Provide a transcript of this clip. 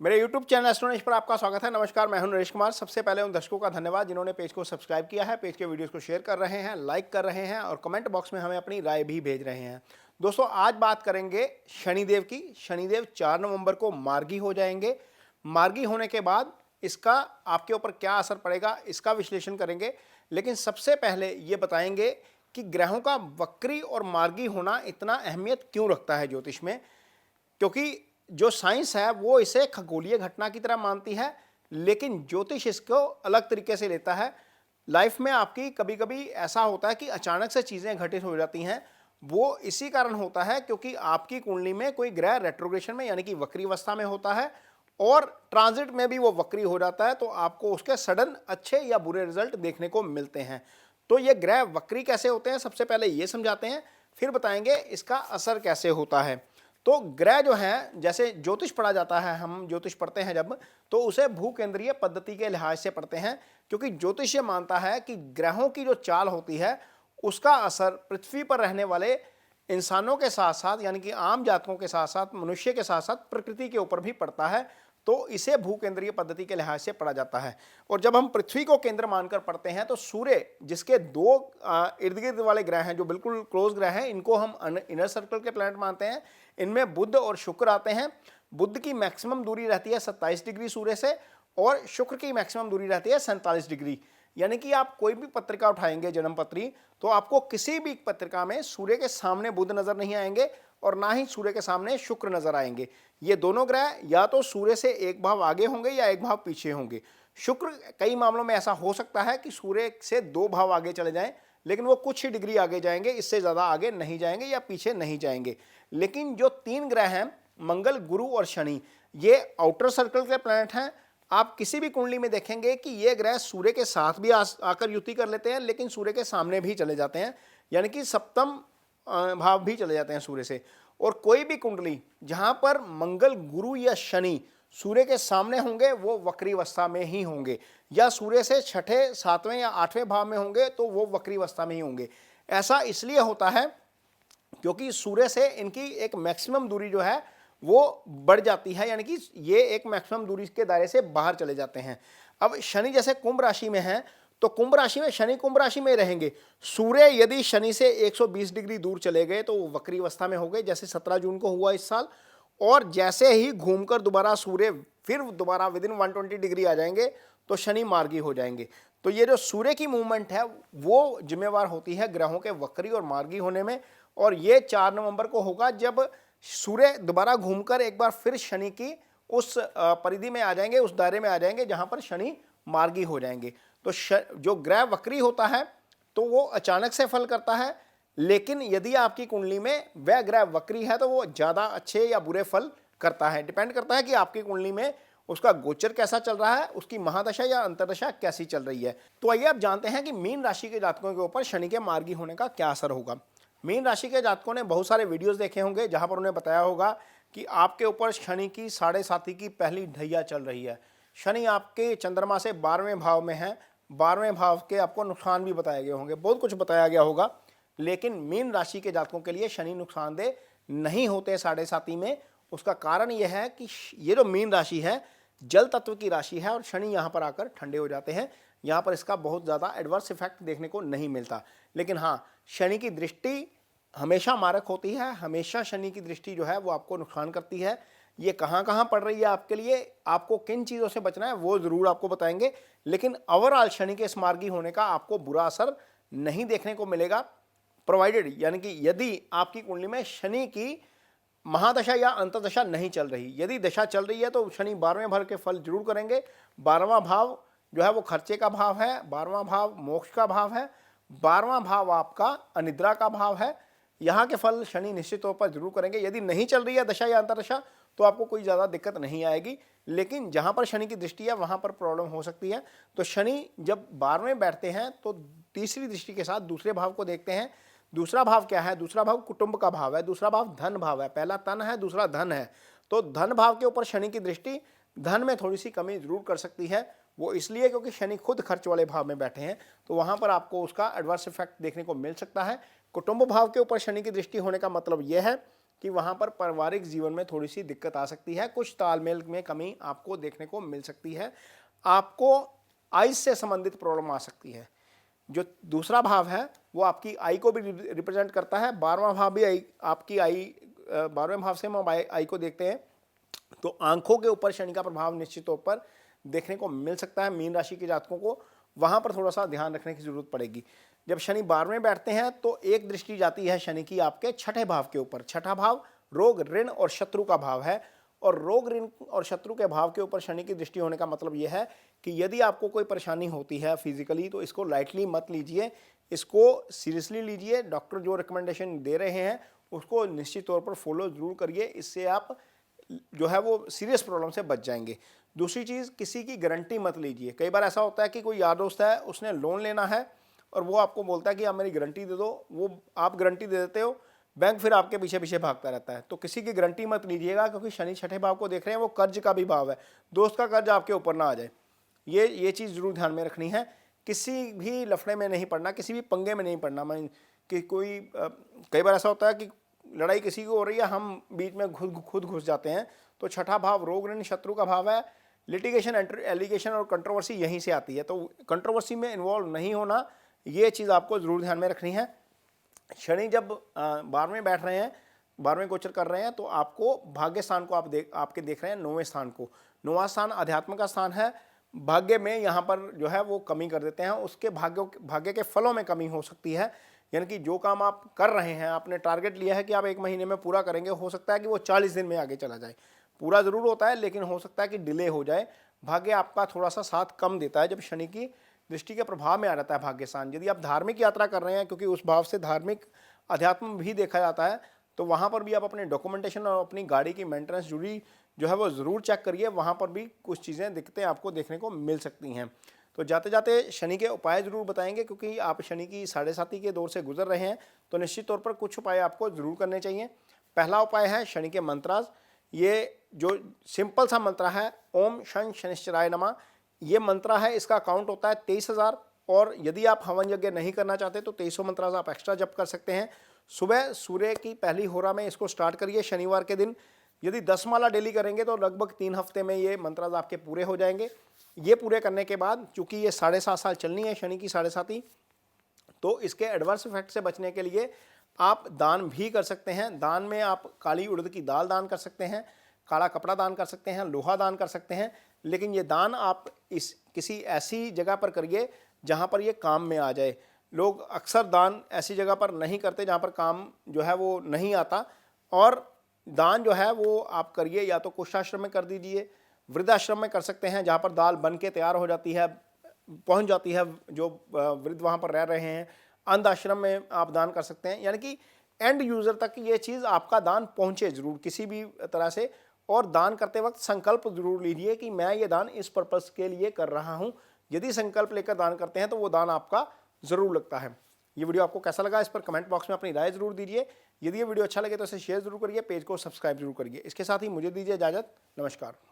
मेरे YouTube channel एस्ट्रोनॉमिस्ट पर आपका स्वागत है। नमस्कार, मैं हूं नरेश कुमार। सबसे पहले उन दर्शकों का धन्यवाद जिन्होंने पेज को सब्सक्राइब किया है, पेज के वीडियोस को शेयर कर रहे हैं, लाइक कर रहे हैं और कमेंट बॉक्स में हमें अपनी राय भी भेज रहे हैं। दोस्तों, आज बात करेंगे शनिदेव की। शनिदेव 4 नवंबर को मार्गी हो जाएंगे। मार्गी होने के बाद इसका आपके ऊपर क्या असर पड़ेगा, इसका विश्लेषण करेंगे। लेकिन सबसे पहले ये बताएंगे कि ग्रहों का वक्री और मार्गी होना इतना अहमियत क्यों रखता है ज्योतिष में, क्योंकि जो साइंस है वो इसे खगोलीय घटना की तरह मानती है, लेकिन ज्योतिष इसको अलग तरीके से लेता है। लाइफ में आपकी कभी कभी ऐसा होता है कि अचानक से चीज़ें घटित हो जाती हैं। वो इसी कारण होता है क्योंकि आपकी कुंडली में कोई ग्रह रेट्रोग्रेशन में यानी कि वक्री अवस्था में होता है और ट्रांजिट में भी वो वक्री हो जाता है, तो आपको उसके सडन अच्छे या बुरे रिजल्ट देखने को मिलते हैं। तो ये ग्रह वक्री कैसे होते हैं, सबसे पहले ये समझाते हैं, फिर बताएंगे इसका असर कैसे होता है। तो ग्रह जो हैं, जैसे ज्योतिष पढ़ा जाता है, हम ज्योतिष पढ़ते हैं जब, तो उसे भूकेंद्रीय पद्धति के लिहाज से पढ़ते हैं, क्योंकि ज्योतिष ये मानता है कि ग्रहों की जो चाल होती है उसका असर पृथ्वी पर रहने वाले इंसानों के साथ साथ यानी कि आम जातकों के साथ साथ मनुष्य के साथ साथ प्रकृति के ऊपर भी पड़ता है। तो इसे भूकेंद्रीय पद्धति के लिहाज से पढ़ा जाता है। और जब हम पृथ्वी को केंद्र मानकर पढ़ते हैं तो सूर्य, जिसके दो इर्द गिर्द वाले ग्रह हैं जो बिल्कुल क्लोज ग्रह हैं, इनको हम इनर सर्कल के प्लैनेट मानते हैं। इनमें बुध और शुक्र आते हैं। बुध की मैक्सिमम दूरी रहती है 27 डिग्री सूर्य से और शुक्र की मैक्सिमम दूरी रहती है 47 डिग्री। यानी कि आप कोई भी पत्रिका उठाएंगे, जन्मपत्री, तो आपको किसी भी पत्रिका में सूर्य के सामने बुध नजर नहीं आएंगे और ना ही सूर्य के सामने शुक्र नजर आएंगे। ये दोनों ग्रह या तो सूर्य से एक भाव आगे होंगे या एक भाव पीछे होंगे। शुक्र कई मामलों में ऐसा हो सकता है कि सूर्य से 2 भाव आगे चले जाएं, लेकिन वो कुछ ही डिग्री आगे जाएंगे, इससे ज़्यादा आगे नहीं जाएंगे या पीछे नहीं जाएंगे। लेकिन जो 3 ग्रह हैं, मंगल, गुरु और शनि, ये आउटर सर्कल के प्लैनेट हैं। आप किसी भी कुंडली में देखेंगे कि ये ग्रह सूर्य के साथ भी आकर युति कर लेते हैं, लेकिन सूर्य के सामने भी चले जाते हैं, यानी कि सप्तम भाव भी चले जाते हैं सूर्य से। और कोई भी कुंडली जहां पर मंगल, गुरु या शनि सूर्य के सामने होंगे वो वक्री अवस्था में ही होंगे, या सूर्य से 6ठे, 7वें या 8वें भाव में होंगे तो वो वक्री अवस्था में ही होंगे। ऐसा इसलिए होता है क्योंकि सूर्य से इनकी एक मैक्सिमम दूरी जो है वो बढ़ जाती है, यानी कि ये एक मैक्सिमम दूरी के दायरे से बाहर चले जाते हैं। अब शनि जैसे कुंभ राशि में है, तो कुंभ राशि में शनि कुंभ राशि में रहेंगे। सूर्य यदि शनि से 120 डिग्री दूर चले गए तो वो वक्री अवस्था में हो गए, जैसे 17 जून को हुआ इस साल। और जैसे ही घूमकर दोबारा सूर्य फिर दोबारा विदिन 120 डिग्री आ जाएंगे तो शनि मार्गी हो जाएंगे। तो ये जो सूर्य की मूवमेंट है वो जिम्मेवार होती है ग्रहों के वक्री और मार्गी होने में। और ये 4 नवंबर को होगा जब सूर्य दोबारा घूमकर एक बार फिर शनि की उस परिधि में आ जाएंगे, उस दायरे में आ जाएंगे जहां पर शनि मार्गी हो जाएंगे। तो जो ग्रह वक्री होता है तो वो अचानक से फल करता है, लेकिन यदि आपकी कुंडली में वह ग्रह वक्री है तो वो ज्यादा अच्छे या बुरे फल करता है। डिपेंड करता है कि आपकी कुंडली में उसका गोचर कैसा चल रहा है, उसकी महादशा या अंतर्दशा कैसी चल रही है। तो आइए आप जानते हैं कि मीन राशि के जातकों के ऊपर शनि के मार्गी होने का क्या असर होगा। मीन राशि के जातकों ने बहुत सारे वीडियोस देखे होंगे जहां पर उन्हें बताया होगा कि आपके ऊपर शनि की 7.5 की पहली ढैया चल रही है। शनि आपके चंद्रमा से 12वें भाव में है। 12वें भाव के आपको नुकसान भी बताए गए होंगे, बहुत कुछ बताया गया होगा, लेकिन मीन राशि के जातकों के लिए शनि नुकसानदेह नहीं होते 7.5 में। उसका कारण यह है कि ये जो मीन राशि है जल तत्व की राशि है और शनि यहाँ पर आकर ठंडे हो जाते हैं। यहाँ पर इसका बहुत ज़्यादा एडवर्स इफेक्ट देखने को नहीं मिलता। लेकिन हाँ, शनि की दृष्टि हमेशा मारक होती है। हमेशा शनि की दृष्टि जो है वो आपको नुकसान करती है। ये कहाँ कहाँ पड़ रही है आपके लिए, आपको किन चीज़ों से बचना है, वो ज़रूर आपको बताएंगे। लेकिन ओवरऑल शनि के इस मार्गी होने का आपको बुरा असर नहीं देखने को मिलेगा, प्रोवाइडेड यानी कि यदि आपकी कुंडली में शनि की महादशा या अंतर्दशा नहीं चल रही। यदि दशा चल रही है तो शनि 12वें भाव के फल जरूर करेंगे। 12वां भाव जो है वो खर्चे का भाव है, 12वां भाव मोक्ष का भाव है, 12वां भाव आपका अनिद्रा का भाव है। यहाँ के फल शनि निश्चित तौर पर जरूर करेंगे। यदि नहीं चल रही है दशा या अंतर्दशा तो आपको कोई ज़्यादा दिक्कत नहीं आएगी, लेकिन जहाँ पर शनि की दृष्टि है वहाँ पर प्रॉब्लम हो सकती है। तो शनि जब 12वें बैठते हैं तो तीसरी दृष्टि के साथ दूसरे भाव को देखते हैं। दूसरा भाव क्या है? दूसरा भाव कुटुंब का भाव है, दूसरा भाव धन भाव है। पहला तन है, दूसरा धन है। तो धन भाव के ऊपर शनि की दृष्टि धन में थोड़ी सी कमी जरूर कर सकती है। वो इसलिए क्योंकि शनि खुद खर्च वाले भाव में बैठे हैं, तो वहाँ पर आपको उसका एडवर्स इफेक्ट देखने को मिल सकता है। कुटुंब भाव के ऊपर शनि की दृष्टि होने का मतलब यह है कि वहाँ पर पारिवारिक जीवन में थोड़ी सी दिक्कत आ सकती है, कुछ तालमेल में कमी आपको देखने को मिल सकती है, आपको आइज़ से संबंधित प्रॉब्लम आ सकती है। जो दूसरा भाव है वो आपकी आई को भी रिप्रेजेंट करता है, 12वां भाव भी आपकी आई, 12वें भाव से हम आई को देखते हैं तो आंखों के ऊपर शनि का प्रभाव निश्चित तौर पर देखने को मिल सकता है। मीन राशि के जातकों को वहां पर थोड़ा सा ध्यान रखने की जरूरत पड़ेगी। जब शनि 12वें बैठते हैं तो एक दृष्टि जाती है शनि की आपके छठे भाव के ऊपर। छठा भाव रोग, ऋण और शत्रु का भाव है, और रोग, ऋण और शत्रु के भाव के ऊपर शनि की दृष्टि होने का मतलब यह है कि यदि आपको कोई परेशानी होती है फिजिकली तो इसको लाइटली मत लीजिए, इसको सीरियसली लीजिए। डॉक्टर जो रिकमेंडेशन दे रहे हैं उसको निश्चित तौर पर फॉलो जरूर करिए, इससे आप जो है वो सीरियस प्रॉब्लम से बच जाएंगे। दूसरी चीज़, किसी की गारंटी मत लीजिए। कई बार ऐसा होता है कि कोई यार दोस्त है, उसने लोन लेना है और वो आपको बोलता है कि आप मेरी गारंटी दे दो, वो आप गारंटी दे देते हो, बैंक फिर आपके पीछे पीछे भागता रहता है। तो किसी की गारंटी मत लीजिएगा, क्योंकि शनि छठे भाव को देख रहे हैं, वो कर्ज का भी भाव है, दोस्त का कर्ज आपके ऊपर ना आ जाए। ये चीज़ जरूर ध्यान में रखनी है। किसी भी लफड़े में नहीं पड़ना, किसी भी पंगे में नहीं पड़ना। मैं कि कोई कई बार ऐसा होता है कि लड़ाई किसी की हो रही है, हम बीच में खुद घुस जाते हैं। तो छठा भाव रोग, ऋण, शत्रु का भाव है। लिटिगेशन, एलिगेशन और कंट्रोवर्सी यहीं से आती है, तो कंट्रोवर्सी में इन्वॉल्व नहीं होना, ये चीज़ आपको जरूर ध्यान में रखनी है। शनि जब 12वें बैठ रहे हैं, 12वें गोचर कर रहे हैं, तो आपको भाग्य स्थान को आपके देख रहे हैं 9वें स्थान को। 9वां स्थान अध्यात्म का स्थान है। भाग्य में यहाँ पर जो है वो कमी कर देते हैं, उसके भाग्य के फलों में कमी हो सकती है। यानी कि जो काम आप कर रहे हैं, आपने टारगेट लिया है कि आप 1 महीने में पूरा करेंगे, हो सकता है कि वो 40 दिन में आगे चला जाए। पूरा जरूर होता है लेकिन हो सकता है कि डिले हो जाए। भाग्य आपका थोड़ा सा साथ कम देता है जब शनि की दृष्टि के प्रभाव में आ जाता है भाग्य स्थान। यदि आप धार्मिक यात्रा कर रहे हैं, क्योंकि उस भाव से धार्मिक अध्यात्म भी देखा जाता है, तो वहाँ पर भी आप अपने डॉक्यूमेंटेशन और अपनी गाड़ी की मेंटेनेंस जुड़ी जो है वो ज़रूर चेक करिए। वहाँ पर भी कुछ चीज़ें दिक्कतें आपको देखने को मिल सकती हैं। तो जाते जाते शनि के उपाय जरूर बताएंगे, क्योंकि आप शनि की 7.5 के दौर से गुजर रहे हैं, तो निश्चित तौर पर कुछ उपाय आपको जरूर करने चाहिए। पहला उपाय है शनि के मंत्रास। ये जो सिंपल सा मंत्र है, ओम शन शनिश्चराय नमः, ये मंत्र है, इसका काउंट होता है 23,000। और यदि आप हवन यज्ञ नहीं करना चाहते तो 2300 मंत्र आप एक्स्ट्रा जप कर सकते हैं। सुबह सूर्य की पहली होरा में इसको स्टार्ट करिए शनिवार के दिन। यदि 10 माला डेली करेंगे तो लगभग 3 हफ्ते में ये मंत्र आपके पूरे हो जाएंगे। ये पूरे करने के बाद, चूंकि ये 7.5 साल चलनी है शनि की 7.5, तो इसके एडवर्स इफेक्ट से बचने के लिए आप दान भी कर सकते हैं। दान में आप काली उड़द की दाल दान कर सकते हैं, काला कपड़ा दान कर सकते हैं, लोहा दान कर सकते हैं। लेकिन ये दान आप किसी ऐसी जगह पर करिए जहाँ पर ये काम में आ जाए। लोग अक्सर दान ऐसी जगह पर नहीं करते जहाँ पर काम जो है वो नहीं आता। और दान जो है वो आप करिए, या तो कुशाश्रम में कर दीजिए, वृद्धाश्रम में कर सकते हैं जहाँ पर दाल बन के तैयार हो जाती है, पहुँच जाती है जो वृद्ध वहाँ पर रह रहे हैं। अंध आश्रम में आप दान कर सकते हैं, यानी कि एंड यूज़र तक ये चीज़ आपका दान पहुँचे जरूर किसी भी तरह से। और दान करते वक्त संकल्प जरूर लीजिए कि मैं ये दान इस पर्पस के लिए कर रहा हूँ। यदि संकल्प लेकर दान करते हैं तो वो दान आपका ज़रूर लगता है। ये वीडियो आपको कैसा लगा, इस पर कमेंट बॉक्स में अपनी राय जरूर दीजिए। यदि ये वीडियो अच्छा लगे तो इसे शेयर जरूर करिए, पेज को सब्सक्राइब जरूर करिए। इसके साथ ही मुझे दीजिए इजाज़त। नमस्कार।